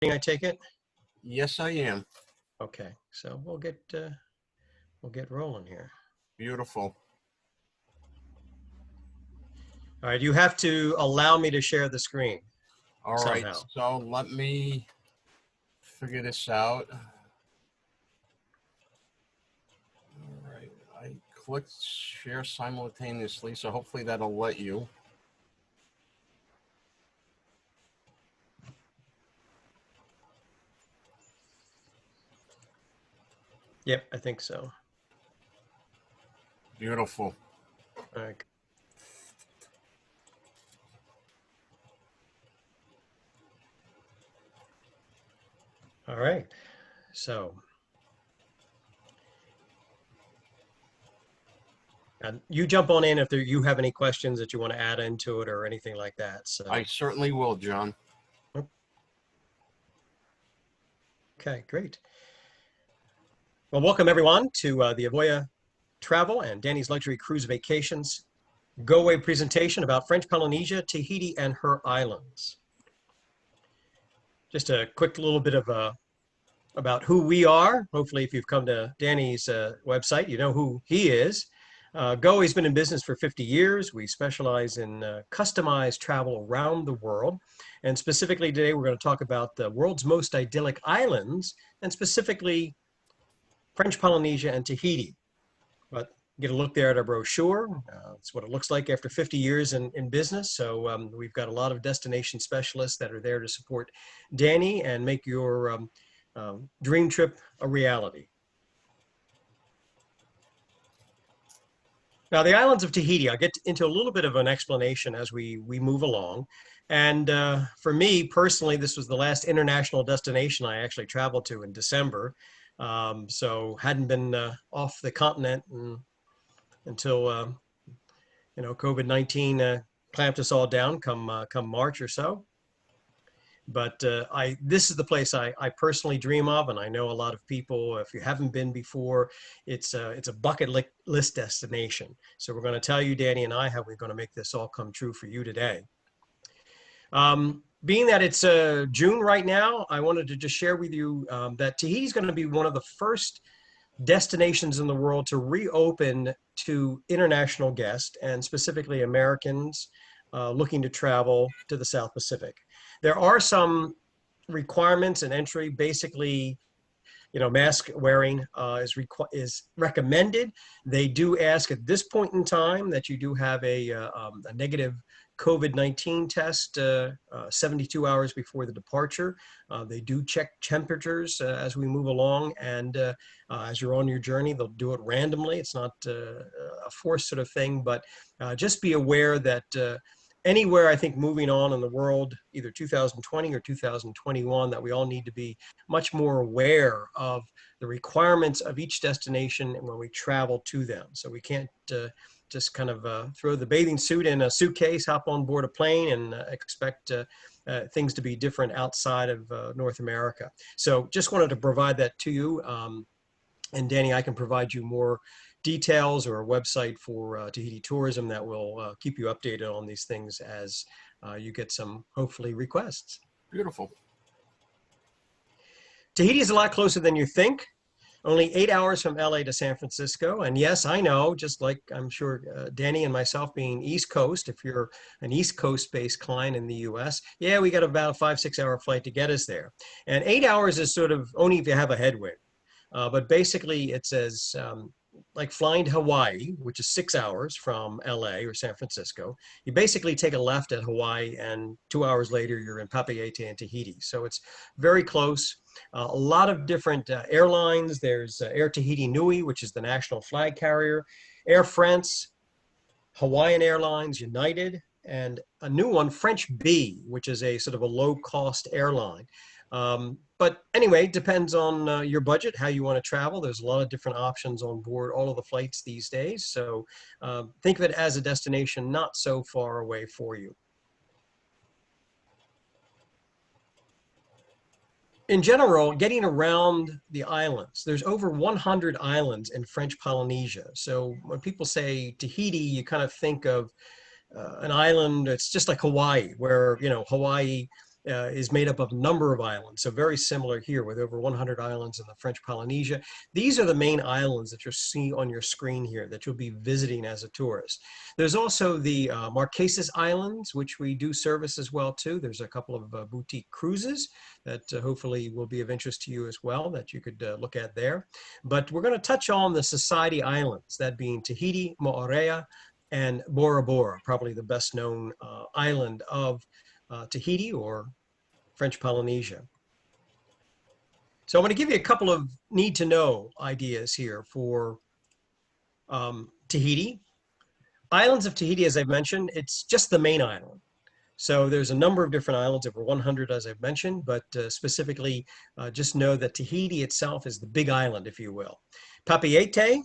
I take it? Yes, I am. Okay, so we'll get rolling here. Beautiful. All right, you have to allow me to share the screen. All right, somehow. so let me figure this out. All right, I clicked share simultaneously, so hopefully that'll let you. Yep, I think so. Beautiful. All right. All right, so and you jump on in if you have any questions that you want to add into it or anything like that. So I certainly will, John. okay, great. Well, welcome everyone to the Avoya Travel and Danny's Luxury Cruise Vacations Goaway presentation about French Polynesia, Tahiti, and her islands. Just a quick little bit of about who we are. Hopefully, if you've come to Danny's website, you know who he is. Goaway's been in business for 50 years. We specialize in customized travel around the world. And specifically today, we're going to talk about the world's most idyllic islands, and specifically French Polynesia and Tahiti. But get a look there at our brochure. It's what it looks like after 50 years in business. So we've got a lot of destination specialists that are there to support Danny and make your dream trip a reality. Now, the islands of Tahiti, I'll get into a little bit of an explanation as we move along. And for me personally, this was the last international destination I actually traveled to in December. So hadn't been off the continent until COVID-19 clamped us all down come March or so. But this is the place I personally dream of, and I know a lot of people, if you haven't been before, it's a bucket list destination. So we're going to tell you, Danny and I, how we're going to make this all come true for you today. Being that it's June right now, I wanted to just share with you that Tahiti is going to be one of the first destinations in the world to reopen to international guests, and specifically Americans looking to travel to the South Pacific. There are some requirements and entry. Basically, mask wearing is recommended. They do ask at this point in time that you do have a negative COVID-19 test 72 hours before the departure. They do check temperatures as we move along, and as you're on your journey, they'll do it randomly. It's not a forced sort of thing, but just be aware that anywhere, I think, moving on in the world, either 2020 or 2021, that we all need to be much more aware of the requirements of each destination when we travel to them. So we can't just kind of throw the bathing suit in a suitcase, hop on board a plane, and expect things to be different outside of North America. So just wanted to provide that to you. And Danny, I can provide you more details or a website for Tahiti tourism that will keep you updated on these things as you get some, hopefully, requests. Beautiful. Tahiti is a lot closer than you think. Only 8 hours from LA to San Francisco. And yes, I know, just like I'm sure Danny and myself being East Coast, if you're an East Coast based client in the US, yeah, we got about a 5-6 hour flight to get us there. And 8 hours is sort of only if you have a headwind. But basically it's as like flying to Hawaii, which is 6 hours from LA or San Francisco. You basically take a left at Hawaii, and 2 hours later, you're in Papeete and Tahiti. So it's very close. A lot of different airlines. There's Air Tahiti Nui, which is the national flag carrier, Air France, Hawaiian Airlines, United, and a new one, French Bee, which is a sort of a low-cost airline. But anyway, depends on your budget, how you want to travel. There's a lot of different options on board all of the flights these days. So think of it as a destination not so far away for you. In general, getting around the islands, there's over 100 islands in French Polynesia. So when people say Tahiti, you kind of think of an island that's just like Hawaii, where, Hawaii is made up of a number of islands. So very similar here with over 100 islands in the French Polynesia. These are the main islands that you'll see on your screen here that you'll be visiting as a tourist. There's also the Marquesas Islands, which we do service as well too. There's a couple of boutique cruises that hopefully will be of interest to you as well that you could look at there. But we're going to touch on the Society Islands, that being Tahiti, Moorea, and Bora Bora, probably the best known island of Tahiti or French Polynesia. So I'm going to give you a couple of need to know ideas here for Tahiti. Islands of Tahiti, as I've mentioned, it's just the main island. So there's a number of different islands, over 100 as I've mentioned, but specifically just know that Tahiti itself is the big island, if you will. Papeete,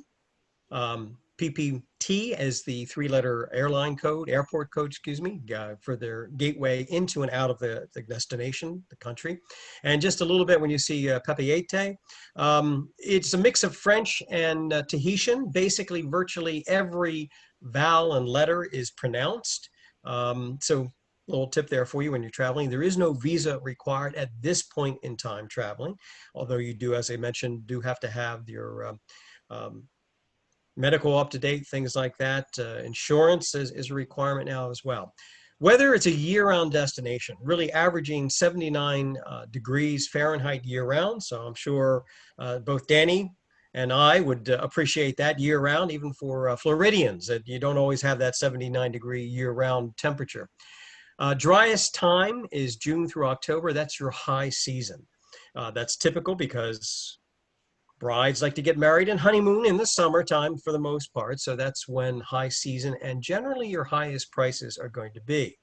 PPT as the three-letter airport code, excuse me, for their gateway into and out of the destination, the country. And just a little bit when you see Papeete, it's a mix of French and Tahitian. Basically, virtually every vowel and letter is pronounced. So a little tip there for you when you're traveling. There is no visa required at this point in time traveling, although you do, as I mentioned, do have to have your medical up to date, things like that. Insurance is a requirement now as well. Whether it's a year-round destination, really averaging 79 degrees Fahrenheit year-round. So I'm sure both Danny and I would appreciate that year-round, even for Floridians, that you don't always have that 79-degree year-round temperature. Driest time is June through October. That's your high season. That's typical because brides like to get married and honeymoon in the summertime for the most part. So that's when high season and generally your highest prices are going to be.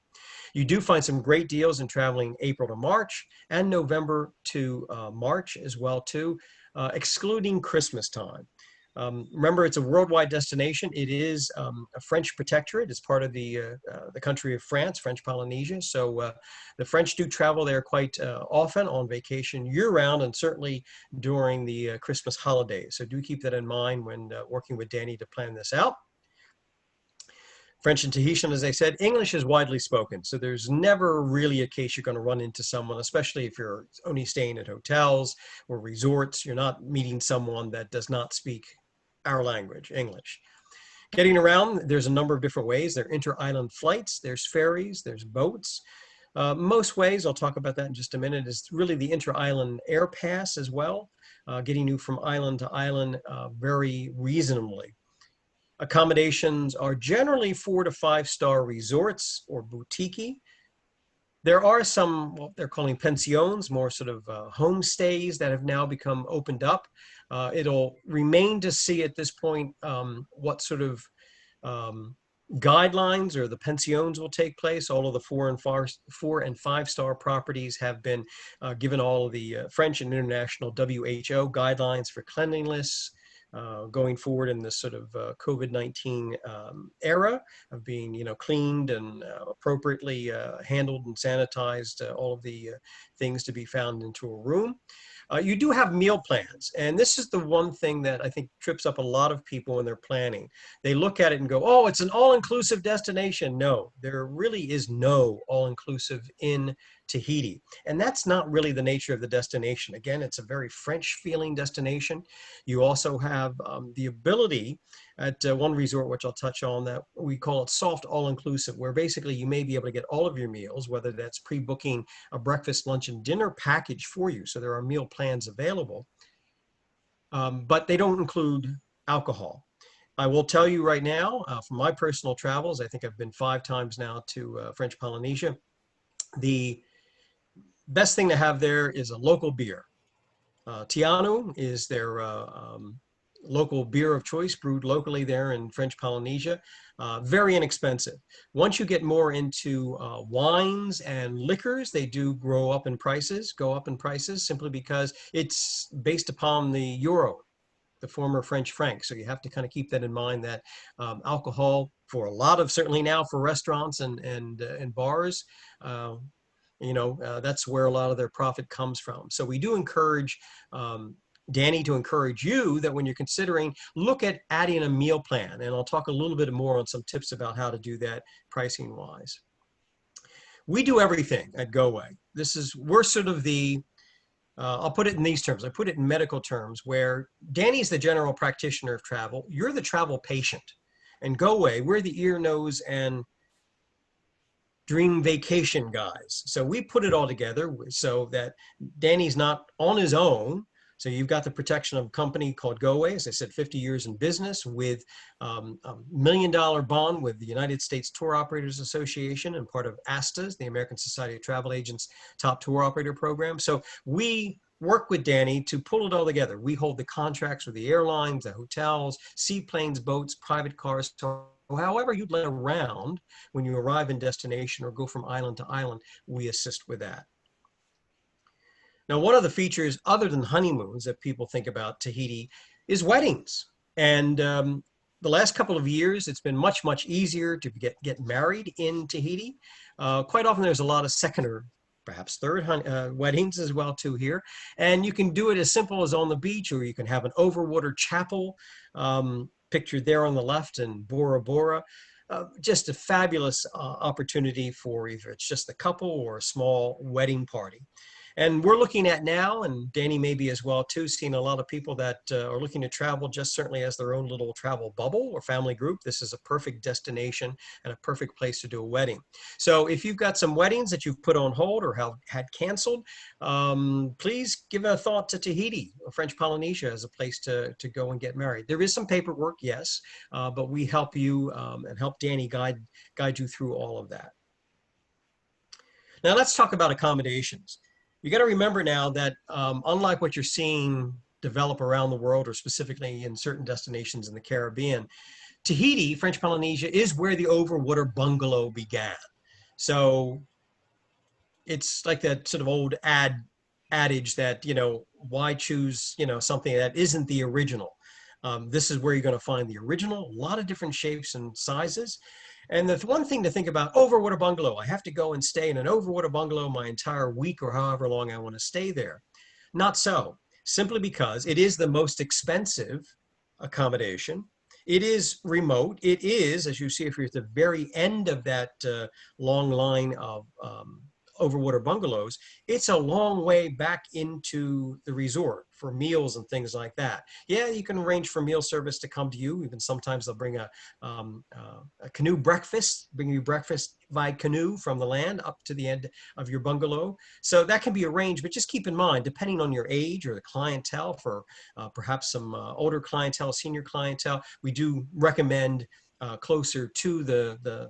You do find some great deals in traveling April to March and November to March as well too, excluding Christmas time. Remember, it's a worldwide destination. It is a French protectorate. It's part of the country of France, French Polynesia. So the French do travel there quite often on vacation year-round and certainly during the Christmas holidays. So do keep that in mind when working with Danny to plan this out. French and Tahitian, as I said, English is widely spoken. So there's never really a case you're going to run into someone, especially if you're only staying at hotels or resorts. You're not meeting someone that does not speak our language, English. Getting around, there's a number of different ways. There are inter-island flights, there's ferries, there's boats. Most ways, I'll talk about that in just a minute, is really the inter-island air pass as well, getting you from island to island very reasonably. Accommodations are generally 4 to 5 star resorts or boutique. There are some, what they're calling pensions, more sort of homestays that have now become opened up. It'll remain to see at this point what sort of guidelines or the pensions will take place. All of the 4 and 5 star properties have been given all of the French and international WHO guidelines for cleanliness, going forward in this sort of COVID-19 era of being, cleaned and appropriately handled and sanitized, all of the things to be found into a room. You do have meal plans, and this is the one thing that I think trips up a lot of people when they're planning. They look at it and go, oh, it's an all-inclusive destination. No, there really is no all-inclusive in Tahiti. And that's not really the nature of the destination. Again, it's a very French-feeling destination. You also have the ability at one resort, which I'll touch on, that we call it soft all-inclusive, where basically you may be able to get all of your meals, whether that's pre-booking a breakfast, lunch, and dinner package for you. So there are meal plans available, but they don't include alcohol. I will tell you right now, from my personal travels, I think I've been 5 times now to French Polynesia. The best thing to have there is a local beer. Tianu is their local beer of choice, brewed locally there in French Polynesia. Very inexpensive. Once you get more into wines and liquors, they do go up in prices simply because it's based upon the euro, the former French franc. So you have to kind of keep that in mind, that alcohol for a lot of, certainly now for restaurants and bars, that's where a lot of their profit comes from. So we do encourage Danny to encourage you that when you're considering, look at adding a meal plan. And I'll talk a little bit more on some tips about how to do that pricing wise. We do everything at Goaway. We're sort of I'll put it in these terms. I put it in medical terms where Danny's the general practitioner of travel. You're the travel patient. And Goaway, we're the ear, nose, and dream vacation guys. So we put it all together so that Danny's not on his own. So you've got the protection of a company called Goaway, as I said, 50 years in business with $1 million bond with the United States Tour Operators Association and part of ASTA's, the American Society of Travel Agents top tour operator program. So we work with Danny to pull it all together. We hold the contracts with the airlines, the hotels, seaplanes, boats, private cars. So however you'd let around when you arrive in destination or go from island to island, we assist with that. Now, one of the features other than honeymoons that people think about Tahiti is weddings. And the last couple of years, it's been much, much easier to get married in Tahiti. Quite often there's a lot of second or perhaps third weddings as well too here. And you can do it as simple as on the beach, or you can have an overwater chapel pictured there on the left in Bora Bora. Just a fabulous opportunity for either it's just the couple or a small wedding party. And we're looking at now, and Danny may be as well too, seeing a lot of people that are looking to travel just certainly as their own little travel bubble or family group. This is a perfect destination and a perfect place to do a wedding. So if you've got some weddings that you've put on hold or have had canceled, please give a thought to Tahiti or French Polynesia as a place to go and get married. There is some paperwork, yes, but we help you and help Danny guide you through all of that. Now let's talk about accommodations. You got to remember now that unlike what you're seeing develop around the world or specifically in certain destinations in the Caribbean, Tahiti, French Polynesia, is where the overwater bungalow began. So it's like that sort of old adage that, why choose, something that isn't the original? This is where you're going to find the original, a lot of different shapes and sizes. And the one thing to think about, overwater bungalow, I have to go and stay in an overwater bungalow my entire week or however long I want to stay there. Not so, simply because it is the most expensive accommodation. It is remote. It is, as you see if you're at the very end of that long line of overwater bungalows, it's a long way back into the resort for meals and things like that. Yeah, you can arrange for meal service to come to you. Even sometimes they'll bring a canoe breakfast, bring you breakfast by canoe from the land up to the end of your bungalow. So that can be arranged, but just keep in mind, depending on your age or the clientele, for perhaps some older clientele, senior clientele, we do recommend closer to the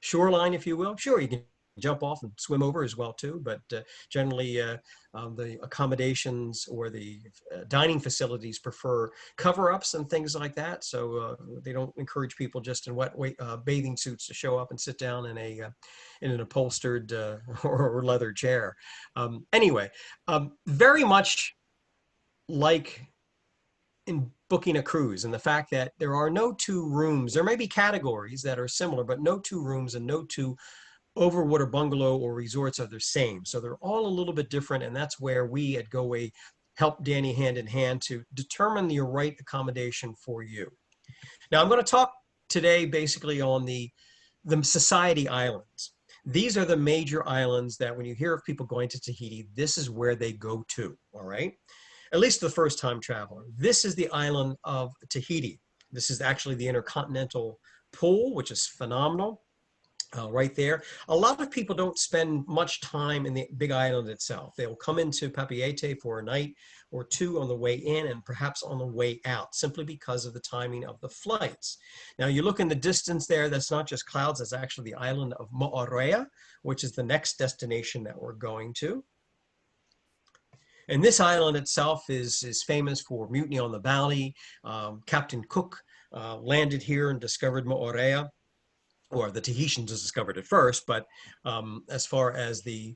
shoreline, if you will. Sure, you can jump off and swim over as well too, but generally the accommodations or the dining facilities prefer cover-ups and things like that, so they don't encourage people just in wet bathing suits to show up and sit down in an upholstered or leather chair. Anyway, very much like in booking a cruise, and the fact that there are no two rooms. There may be categories that are similar, but no two rooms and no two overwater bungalow or resorts are the same. So they're all a little bit different, and that's where we at Goaway help Danny hand in hand to determine the right accommodation for you. Now I'm going to talk today basically on the Society Islands. These are the major islands that when you hear of people going to Tahiti, this is where they go to, all right? At least the first time traveler. This is the island of Tahiti. This is actually the intercontinental pool, which is phenomenal. Right there. A lot of people don't spend much time in the big island itself. They'll come into Papeete for a night or two on the way in and perhaps on the way out, simply because of the timing of the flights. Now you look in the distance there, that's not just clouds, that's actually the island of Moorea, which is the next destination that we're going to. And this island itself is famous for Mutiny on the Bounty. Captain Cook landed here and discovered Moorea, or the Tahitians discovered it first, but as far as the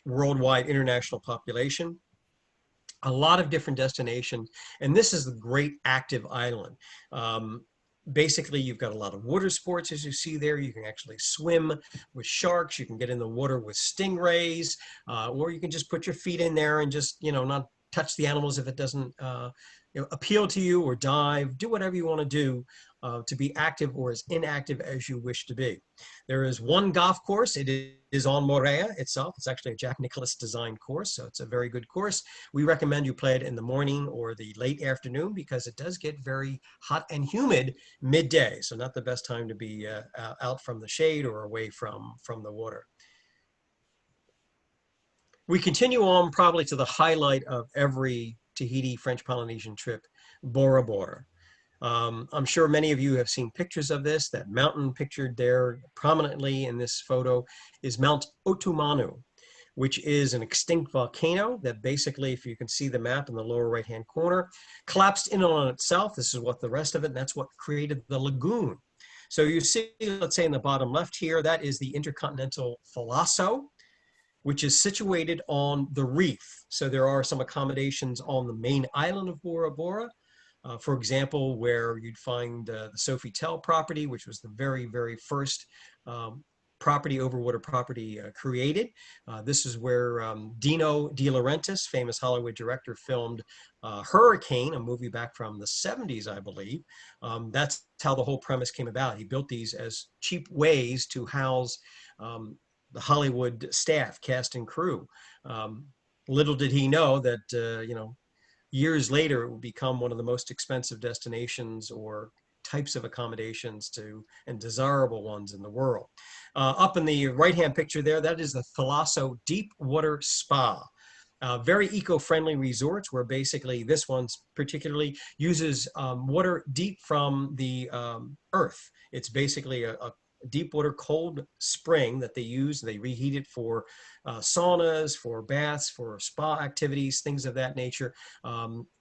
worldwide international population, a lot of different destinations. And this is the great active island. Basically, you've got a lot of water sports, as you see there. You can actually swim with sharks. You can get in the water with stingrays, or you can just put your feet in there and just, not touch the animals if it doesn't appeal to you, or dive, do whatever you want to do to be active or as inactive as you wish to be. There is one golf course. It is on Morea itself. It's actually a Jack Nicklaus designed course, so it's a very good course. We recommend you play it in the morning or the late afternoon because it does get very hot and humid midday, so not the best time to be out from the shade or away from the water. We continue on probably to the highlight of every Tahiti French Polynesian trip, Bora Bora. I'm sure many of you have seen pictures of this. That mountain pictured there prominently in this photo is Mount Otumanu, which is an extinct volcano that basically, if you can see the map in the lower right-hand corner, collapsed in on itself. This is what the rest of it, and that's what created the lagoon. So you see, let's say in the bottom left here, that is the intercontinental Thalasso, which is situated on the reef. So there are some accommodations on the main island of Bora Bora. For example, where you'd find the Sofitel property, which was the very, very first overwater property created. This is where Dino De Laurentiis, famous Hollywood director, filmed Hurricane, a movie back from the 70s, I believe. That's how the whole premise came about. He built these as cheap ways to house the Hollywood staff, cast and crew. Little did he know that, years later, it would become one of the most expensive destinations or types of accommodations and desirable ones in the world. Up in the right-hand picture there, that is the Thalasso Deep Water Spa. Very eco-friendly resorts where basically this one particularly uses water deep from the earth. It's basically a deep water cold spring that they use. They reheat it for saunas, for baths, for spa activities, things of that nature.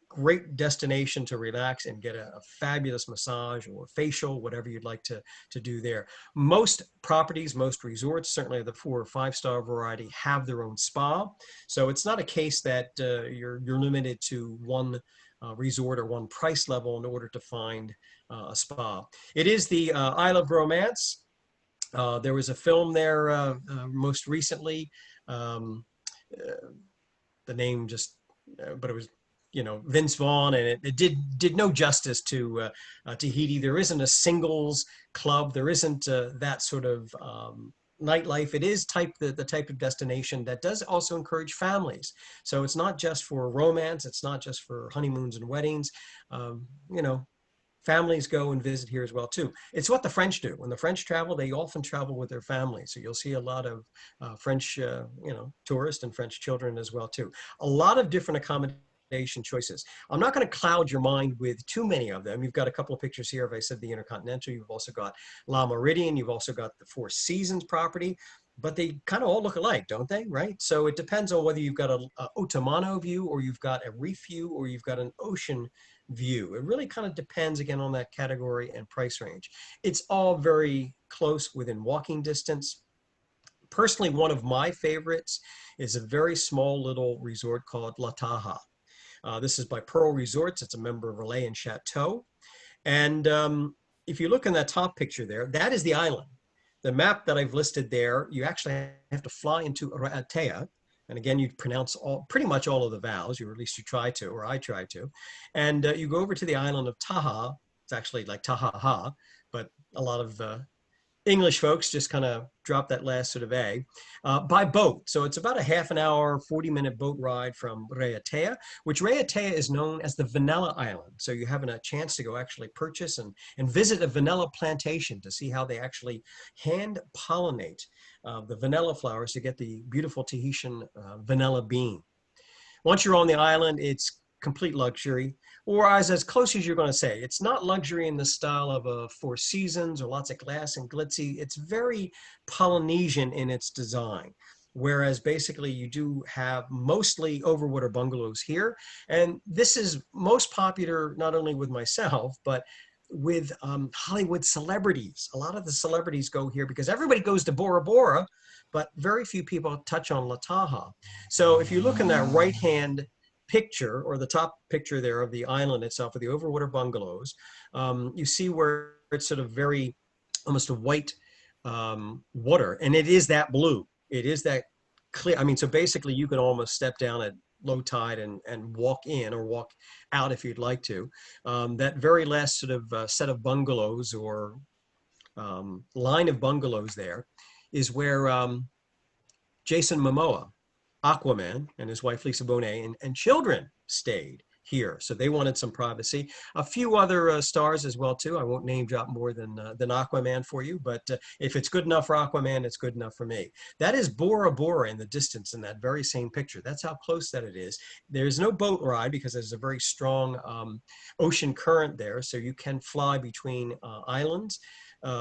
Great destination to relax and get a fabulous massage or facial, whatever you'd like to do there. Most properties, most resorts, certainly the 4- or 5-star variety, have their own spa. So it's not a case that you're limited to one resort or one price level in order to find a spa. It is the Isle of Romance. There was a film there most recently. The name just, but it was, Vince Vaughn, and it did no justice to Tahiti. There isn't a singles club. There isn't that sort of nightlife. It is the type of destination that does also encourage families. So it's not just for romance. It's not just for honeymoons and weddings. Families go and visit here as well too. It's what the French do. When the French travel, they often travel with their families. So you'll see a lot of French, tourists and French children as well too. A lot of different accommodation choices. I'm not going to cloud your mind with too many of them. You've got a couple of pictures here. If I said the Intercontinental, you've also got La Meridian. You've also got the Four Seasons property. But they kind of all look alike, don't they? Right? So it depends on whether you've got a Otomano view, or you've got a reef view, or you've got an ocean view. It really kind of depends, again, on that category and price range. It's all very close within walking distance. Personally, one of my favorites is a very small little resort called La Taha. This is by Pearl Resorts. It's a member of Relais and Chateau. And if you look in that top picture there, that is the island. The map that I've listed there, you actually have to fly into Raiatea. And again, you pronounce pretty much all of the vowels, or at least you try to, or I try to. And you go over to the island of Taha. It's actually like Tahaha, but a lot of English folks just kind of drop that last sort of A, by boat. So it's about a half an hour, 40-minute boat ride from Raiatea, which Raiatea is known as the Vanilla Island. So you have a chance to go actually purchase and visit a vanilla plantation to see how they actually hand pollinate the vanilla flowers to get the beautiful Tahitian vanilla bean. Once you're on the island, it's complete luxury, or as close as you're going to say. It's not luxury in the style of a Four Seasons or lots of glass and glitzy. It's very Polynesian in its design, whereas basically you do have mostly overwater bungalows here. And this is most popular not only with myself, but with Hollywood celebrities. A lot of the celebrities go here because everybody goes to Bora Bora, but very few people touch on La Taha. So if you look in that right-hand picture, or the top picture there of the island itself, of the overwater bungalows, you see where it's sort of very almost a white water, and it is that blue. It is that clear. I mean, so basically you can almost step down at low tide and walk in or walk out if you'd like to. That very last sort of set of bungalows or line of bungalows there is where Jason Momoa, Aquaman, and his wife Lisa Bonet and children stayed here. So they wanted some privacy. A few other stars as well too. I won't name drop more than Aquaman for you, but if it's good enough for Aquaman, it's good enough for me. That is Bora Bora in the distance in that very same picture. That's how close that it is. There's no boat ride because there's a very strong ocean current there, so you can fly between islands.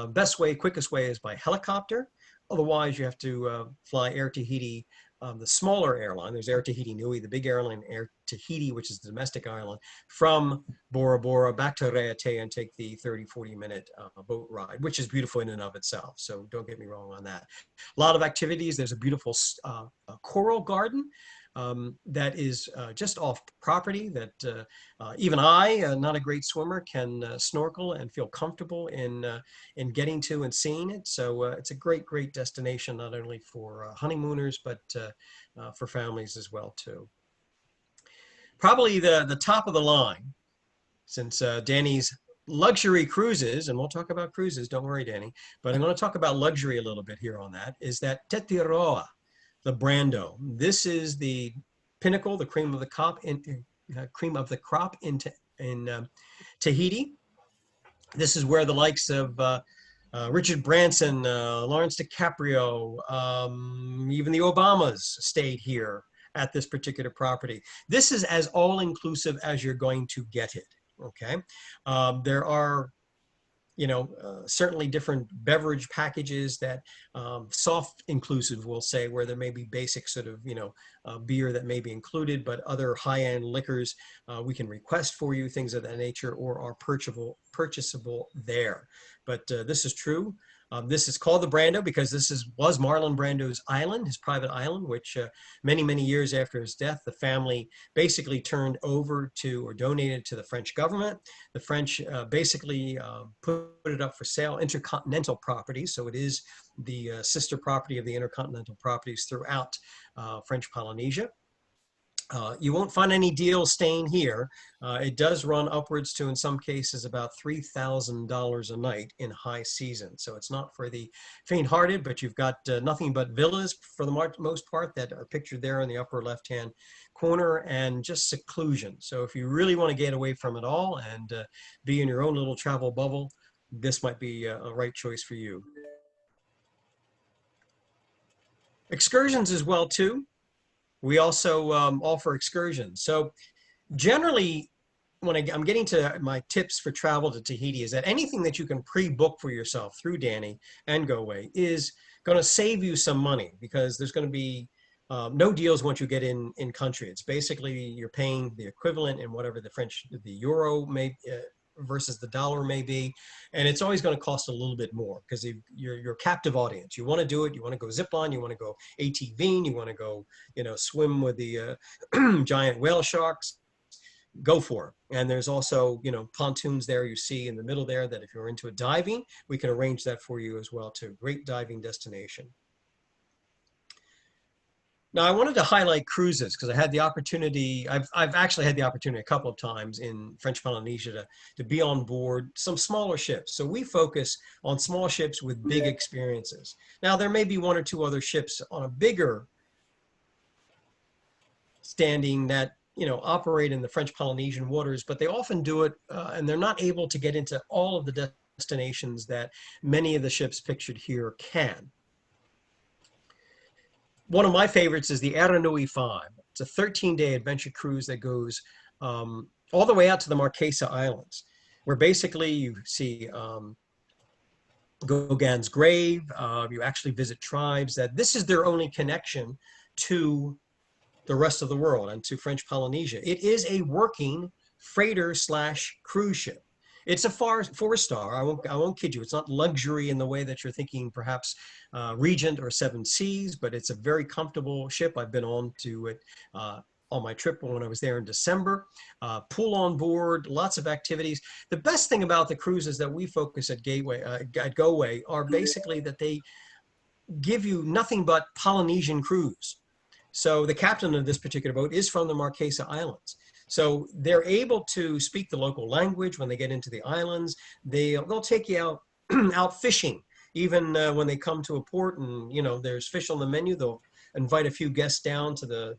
Best way, quickest way is by helicopter. Otherwise, you have to fly Air Tahiti, the smaller airline. There's Air Tahiti Nui, the big airline, Air Tahiti, which is the domestic island, from Bora Bora back to Raiatea and take the 30, 40-minute boat ride, which is beautiful in and of itself. So don't get me wrong on that. A lot of activities. There's a beautiful coral garden that is just off property that even I, not a great swimmer, can snorkel and feel comfortable in getting to and seeing it. So it's a great, great destination, not only for honeymooners, but for families as well too. Probably the top of the line, since Danny's luxury cruises, and we'll talk about cruises, don't worry, Danny, but I'm going to talk about luxury a little bit here on that, is that Tetiaroa, the Brando. This is the pinnacle, the cream of the crop in Tahiti. This is where the likes of Richard Branson, Lawrence DiCaprio, even the Obamas stayed here at this particular property. This is as all-inclusive as you're going to get it, okay? There are certainly different beverage packages that soft inclusive will say, where there may be basic sort of, beer that may be included, but other high-end liquors we can request for you, things of that nature, or are purchasable there. But this is true. This is called the Brando because this was Marlon Brando's island, his private island, which many, many years after his death, the family basically turned over to or donated to the French government. The French basically put it up for sale, intercontinental properties. So it is the sister property of the intercontinental properties throughout French Polynesia. You won't find any deals staying here. It does run upwards to, in some cases, about $3,000 a night in high season. So it's not for the faint-hearted, but you've got nothing but villas for the most part that are pictured there in the upper left-hand corner, and just seclusion. So if you really want to get away from it all and be in your own little travel bubble, this might be a right choice for you. Excursions as well, too. We also offer excursions. So generally, when I'm getting to my tips for travel to Tahiti, is that anything that you can pre-book for yourself through Danny and Goaway is going to save you some money, because there's going to be no deals once you get in country. It's basically you're paying the equivalent in whatever the euro may versus the dollar may be, and it's always going to cost a little bit more because you're captive audience. You want to do it, you want to go zip line, you want to go ATVing, you want to go swim with the giant whale sharks, go for it. And there's also pontoons there you see in the middle there that if you're into diving, we can arrange that for you as well too. Great diving destination. Now, I wanted to highlight cruises because I had the opportunity, I've actually had the opportunity a couple of times in French Polynesia to be on board some smaller ships. So we focus on small ships with big experiences. Now, there may be one or two other ships on a bigger standing that operate in the French Polynesian waters, but they often do it and they're not able to get into all of the destinations that many of the ships pictured here can. One of my favorites is the Aranui 5. It's a 13-day adventure cruise that goes all the way out to the Marquesa Islands, where basically you see Gauguin's grave. You actually visit tribes that this is their only connection to the rest of the world and to French Polynesia. It is a working freighter / cruise ship. It's a 4-star. I won't kid you. It's not luxury in the way that you're thinking, perhaps Regent or Seven Seas, but it's a very comfortable ship. I've been on to it on my trip when I was there in December. Pool on board, lots of activities. The best thing about the cruises that we focus at Goaway are basically that they give you nothing but Polynesian cruise. So the captain of this particular boat is from the Marquesa Islands. So they're able to speak the local language when they get into the islands. They'll take you out out fishing. Even when they come to a port and there's fish on the menu, they'll invite a few guests down to the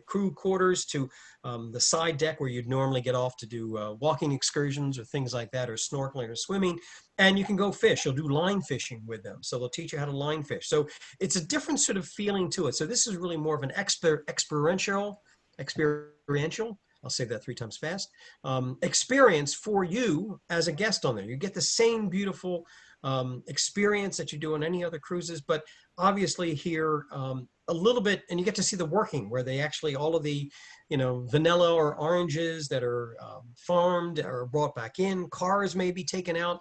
crew quarters, to the side deck where you'd normally get off to do walking excursions or things like that, or snorkeling or swimming, and you can go fish. You'll do line fishing with them. So they'll teach you how to line fish. So it's a different sort of feeling to it. So this is really more of an experiential, I'll say that 3 times fast, experience for you as a guest on there. You get the same beautiful experience that you do on any other cruises, but obviously here a little bit, and you get to see the working where they actually, all of the vanilla or oranges that are farmed are brought back in. Cars may be taken out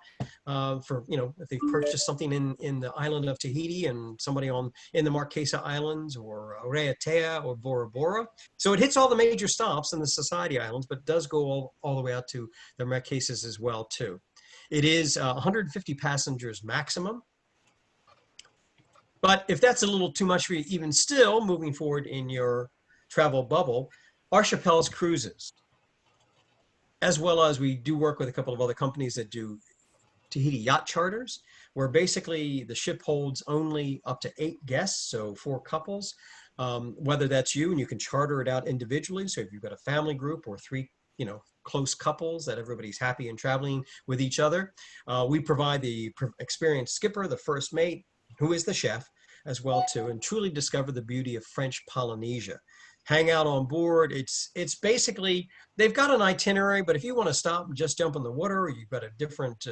for if they've purchased something in the island of Tahiti, and somebody in the Marquesa Islands or Raiatea or Bora Bora. So it hits all the major stops in the Society Islands, but does go all the way out to the Marquesas as well too. It is 150 passengers maximum. But if that's a little too much for you, even still, moving forward in your travel bubble, Archipels Cruises, as well as we do work with a couple of other companies that do Tahiti yacht charters, where basically the ship holds only up to 8 guests, so 4 couples, whether that's you, and you can charter it out individually. So if you've got a family group or 3, close couples that everybody's happy and traveling with each other, we provide the experienced skipper, the first mate, who is the chef as well too, and truly discover the beauty of French Polynesia. Hang out on board. It's basically, they've got an itinerary, but if you want to stop and just jump in the water, or you've got a different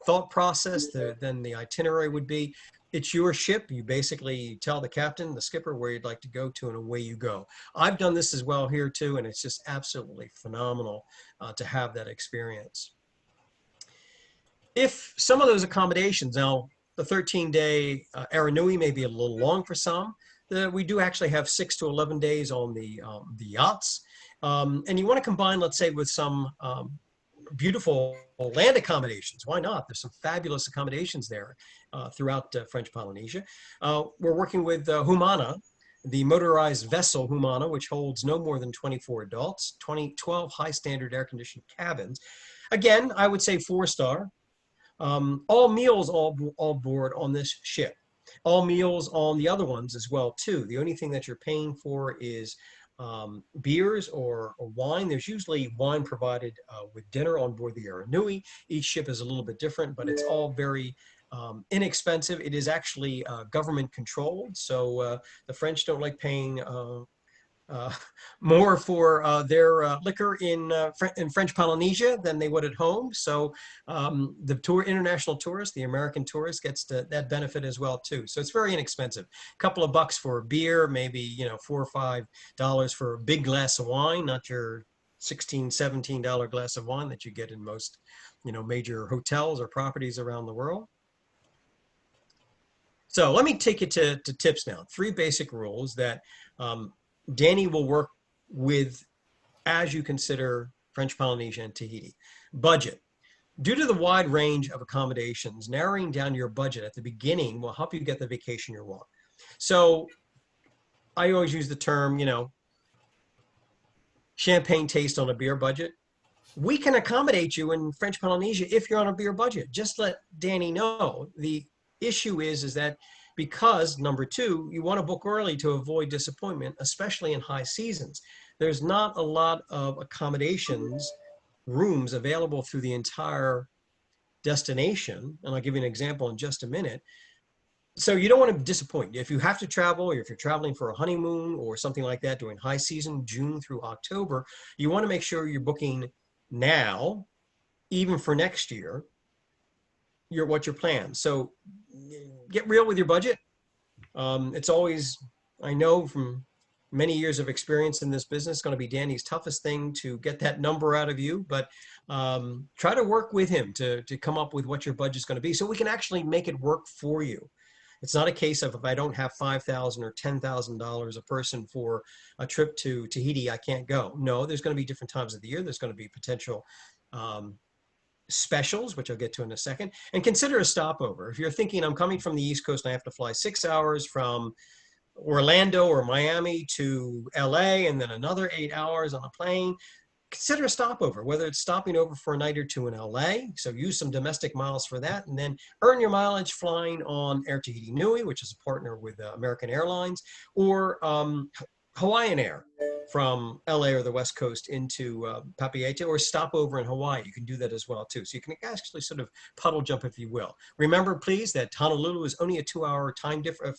thought process than the itinerary would be, it's your ship. You basically tell the captain, the skipper, where you'd like to go to, and away you go. I've done this as well here too, and it's just absolutely phenomenal to have that experience. If some of those accommodations, now the 13-day Aranui may be a little long for some, we do actually have 6 to 11 days on the yachts. And you want to combine, let's say, with some beautiful land accommodations. Why not? There's some fabulous accommodations there throughout French Polynesia. We're working with Humana, the motorized vessel Humana, which holds no more than 24 adults, 12 high standard air conditioned cabins. Again, I would say 4-star. All meals all board on this ship. All meals on the other ones as well too. The only thing that you're paying for is beers or wine. There's usually wine provided with dinner on board the Aranui. Each ship is a little bit different, but it's all very inexpensive. It is actually government controlled, so the French don't like paying more for their liquor in French Polynesia than they would at home. So the international tourist, the American tourist, gets that benefit as well too. So it's very inexpensive. A couple of bucks for a beer, maybe $4 or $5 for a big glass of wine, not your $16, $17 glass of wine that you get in most major hotels or properties around the world. So let me take you to tips now. 3 basic rules that Danny will work with as you consider French Polynesia and Tahiti. Budget. Due to the wide range of accommodations, narrowing down your budget at the beginning will help you get the vacation you want. So I always use the term, champagne taste on a beer budget. We can accommodate you in French Polynesia if you're on a beer budget. Just let Danny know. The issue is that because, number 2, you want to book early to avoid disappointment, especially in high seasons. There's not a lot of accommodations, rooms available through the entire destination, and I'll give you an example in just a minute. So you don't want to disappoint. If you have to travel, or if you're traveling for a honeymoon or something like that during high season, June through October, you want to make sure you're booking now, even for next year, what your plans. So get real with your budget. It's always, I know from many years of experience in this business, going to be Danny's toughest thing to get that number out of you, but try to work with him to come up with what your budget's going to be so we can actually make it work for you. It's not a case of, if I don't have $5,000 or $10,000 a person for a trip to Tahiti, I can't go. No, there's going to be different times of the year. There's going to be potential specials, which I'll get to in a second, and consider a stopover. If you're thinking, I'm coming from the East Coast and I have to fly 6 hours from Orlando or Miami to LA and then another 8 hours on a plane, consider a stopover, whether it's stopping over for a night or two in LA. So use some domestic miles for that, and then earn your mileage flying on Air Tahiti Nui, which is a partner with American Airlines, or Hawaiian Air from LA or the West Coast into Papeete, or stop over in Hawaii. You can do that as well too. So you can actually sort of puddle jump, if you will. Remember, please, that Honolulu is only a 2-hour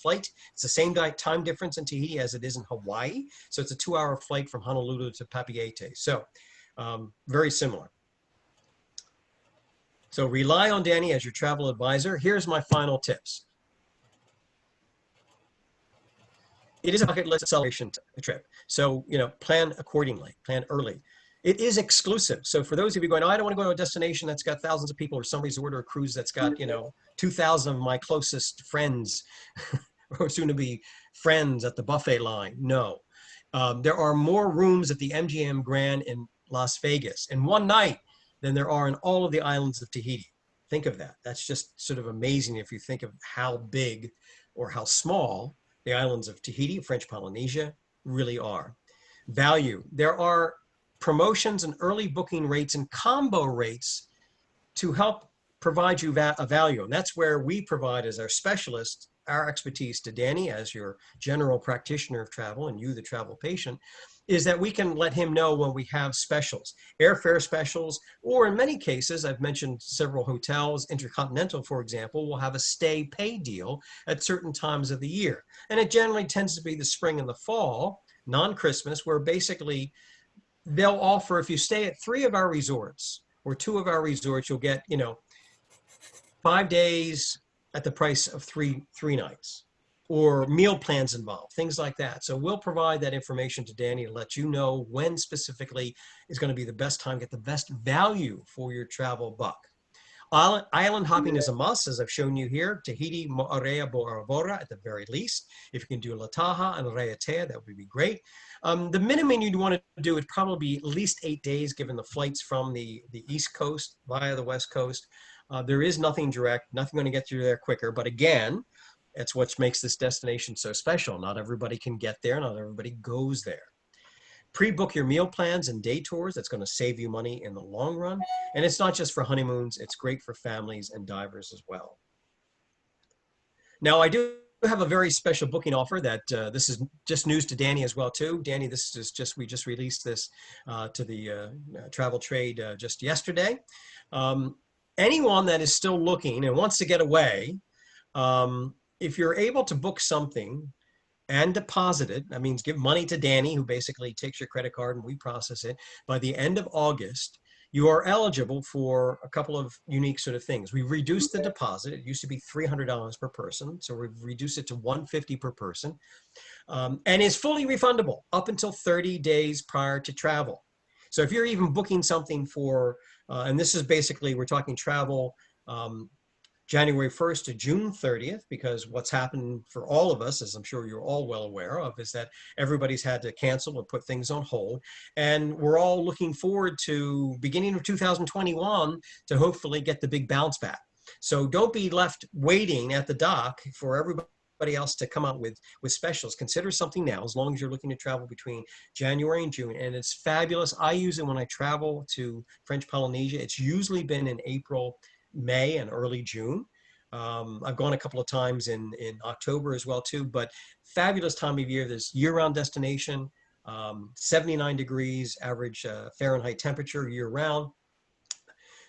flight. It's the same time difference in Tahiti as it is in Hawaii. So it's a 2-hour flight from Honolulu to Papeete. So very similar. So rely on Danny as your travel advisor. Here's my final tips. It is a bucket list celebration trip. So, plan accordingly, plan early. It is exclusive. So for those of you going, oh, I don't want to go to a destination that's got thousands of people, or somebody's order a cruise that's got, 2,000 of my closest friends or soon to be friends at the buffet line. No, there are more rooms at the MGM Grand in Las Vegas in one night than there are in all of the islands of Tahiti. Think of that. That's just sort of amazing if you think of how big or how small the islands of Tahiti, French Polynesia, really are. Value. There are promotions and early booking rates and combo rates to help provide you a value. And that's where we provide, as our specialist, our expertise to Danny as your general practitioner of travel, and you, the travel patient, is that we can let him know when we have specials, airfare specials, or in many cases, I've mentioned several hotels, Intercontinental, for example, will have a stay pay deal at certain times of the year. And it generally tends to be the spring and the fall, non-Christmas, where basically they'll offer, if you stay at 3 of our resorts or 2 of our resorts, you'll get, 5 days at the price of three nights, or meal plans involved, things like that. So we'll provide that information to Danny to let you know when specifically is going to be the best time, get the best value for your travel buck. Island hopping is a must, as I've shown you here. Tahiti, Mo'area, Bora Bora at the very least. If you can do Lataha and Raiatea, that would be great. The minimum you'd want to do would probably be at least 8 days, given the flights from the East Coast via the West Coast. There is nothing direct, nothing going to get you there quicker. But again, it's what makes this destination so special. Not everybody can get there. Not everybody goes there. Pre-book your meal plans and day tours. That's going to save you money in the long run. And it's not just for honeymoons. It's great for families and divers as well. Now, I do have a very special booking offer that this is just news to Danny as well too. Danny, this is we just released this to the travel trade just yesterday. Anyone that is still looking and wants to get away, if you're able to book something and deposit it, that means give money to Danny, who basically takes your credit card and we process it, by the end of August, you are eligible for a couple of unique sort of things. We've reduced the deposit. It used to be $300 per person, so we've reduced it to $150 per person, and is fully refundable up until 30 days prior to travel. So if you're even booking something for, and this is basically, we're talking travel January 1st to June 30th, because what's happened for all of us, as I'm sure you're all well aware of, is that everybody's had to cancel or put things on hold. And we're all looking forward to beginning of 2021 to hopefully get the big bounce back. So don't be left waiting at the dock for everybody else to come out with specials. Consider something now, as long as you're looking to travel between January and June. And it's fabulous. I use it when I travel to French Polynesia. It's usually been in April, May, and early June. I've gone a couple of times in October as well too, but fabulous time of year. This year-round destination, 79 degrees average Fahrenheit temperature year-round.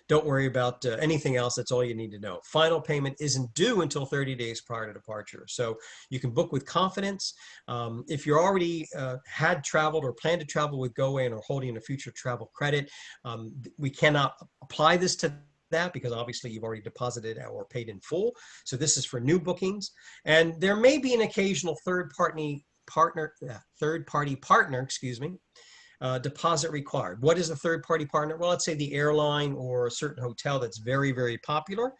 Don't worry about anything else. That's all you need to know. Final payment isn't due until 30 days prior to departure. So you can book with confidence. If you're already had traveled or plan to travel with Goaway and are holding a future travel credit, we cannot apply this to that because obviously you've already deposited or paid in full. So this is for new bookings. And there may be an occasional third-party partner, deposit required. What is a third-party partner? Well, let's say the airline or a certain hotel that's very, very popular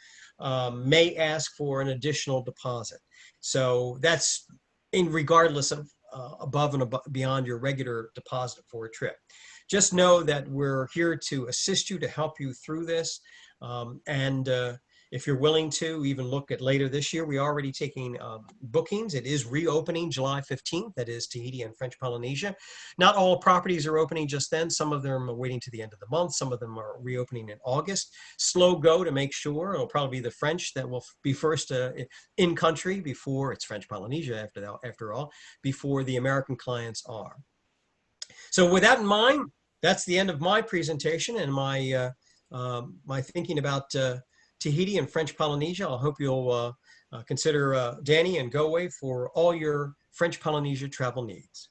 may ask for an additional deposit. So that's regardless of above and beyond your regular deposit for a trip. Just know that we're here to assist you, to help you through this. And if you're willing to even look at later this year, we're already taking bookings. It is reopening July 15th. That is Tahiti and French Polynesia. Not all properties are opening just then. Some of them are waiting to the end of the month. Some of them are reopening in August. Slow go to make sure. It'll probably be the French that will be first in country before it's French Polynesia after all, before the American clients are. So with that in mind, that's the end of my presentation and my thinking about Tahiti and French Polynesia. I hope you'll consider Danny and Goaway for all your French Polynesia travel needs.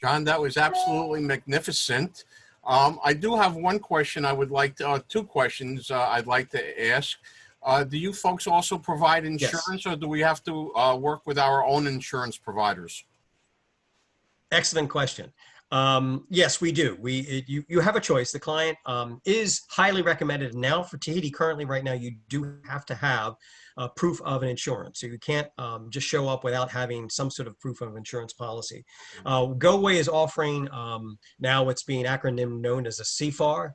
John, that was absolutely magnificent. I do have one question I would like to, two questions I'd like to ask. Do you folks also provide insurance, or do we have to work with our own insurance providers? Excellent question. Yes, we do. You have a choice. The client is highly recommended now for Tahiti. Currently, right now, you do have to have proof of an insurance. So you can't just show up without having some sort of proof of insurance policy. Goaway is offering now what's being acronym known as a CFAR,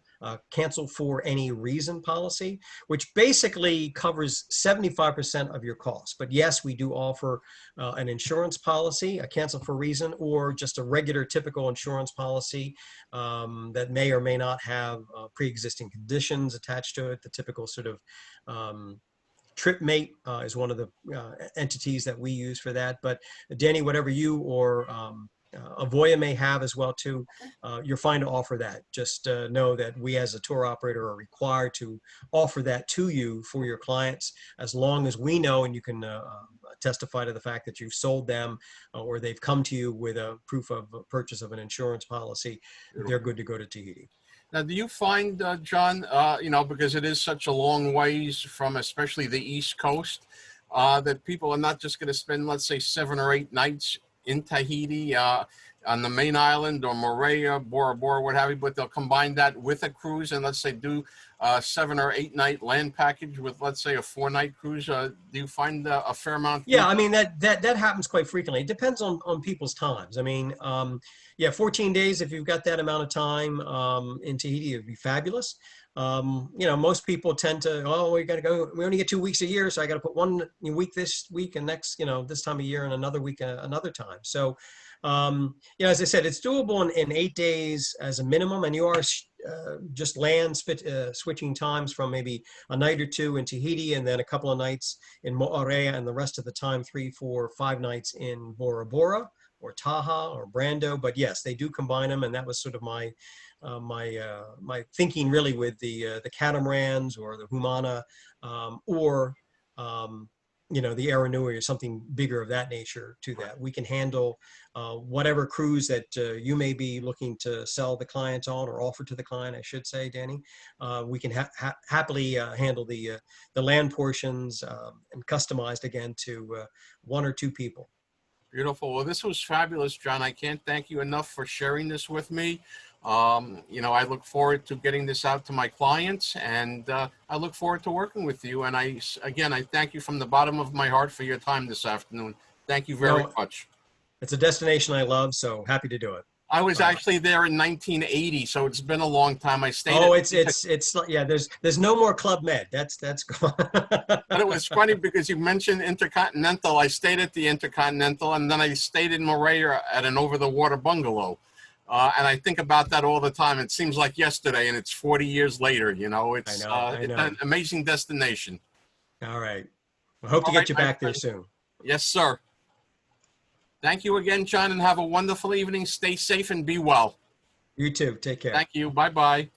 cancel for any reason policy, which basically covers 75% of your costs. But yes, we do offer an insurance policy, a cancel for reason, or just a regular typical insurance policy that may or may not have pre-existing conditions attached to it. The typical sort of TripMate is one of the entities that we use for that. But Danny, whatever you or Avoya may have as well too, you're fine to offer that. Just know that we as a tour operator are required to offer that to you for your clients, as long as we know and you can testify to the fact that you've sold them or they've come to you with a proof of purchase of an insurance policy. They're good to go to Tahiti. Now, do you find, John, you know, because it is such a long ways from especially the East Coast, that people are not just going to spend, let's say, 7 or 8 nights in Tahiti on the main island or Moorea, Bora Bora, what have you, but they'll combine that with a cruise and let's say do a 7 or 8 night land package with, let's say, a 4-night cruise? Do you find a fair amount? Yeah, I mean, that happens quite frequently. It depends on people's times. I mean, yeah, 14 days, if you've got that amount of time in Tahiti, it'd be fabulous. You know, most people tend to, oh, we got to go, we only get 2 weeks a year, so I got to put 1 week this week and next, you know, this time of year and another week another time. So, you know, as I said, it's doable in 8 days as a minimum, and you are just switching times from maybe a night or 2 in Tahiti and then a couple of nights in Moorea and the rest of the time 3, 4, 5 nights in Bora Bora or Taha or Brando. But yes, they do combine them, and that was sort of my my thinking really with the catamarans or the Humana or you know, the Aranui or something bigger of that nature to that. We can handle whatever cruise that you may be looking to sell the client on or offer to the client, I should say, Danny. We can happily handle the land portions and customized again to 1 or 2 people. Beautiful. Well, this was fabulous, John. I can't thank you enough for sharing this with me. You know, I look forward to getting this out to my clients, and I look forward to working with you. And again, I thank you from the bottom of my heart for your time this afternoon. Thank you very much. It's a destination I love, so happy to do it. I was actually there in 1980, so it's been a long time. I stayed. Oh, it's yeah. There's no more Club Med. That's gone. But it was funny because you mentioned Intercontinental. I stayed at the Intercontinental, and then I stayed in Moorea at an over-the-water bungalow. And I think about that all the time. It seems like yesterday, and it's 40 years later. You know, it's it's an amazing destination. All right. I hope to get you back there soon. Yes, sir. Thank you again, John, and have a wonderful evening. Stay safe and be well. You too. Take care. Thank you. Bye-bye.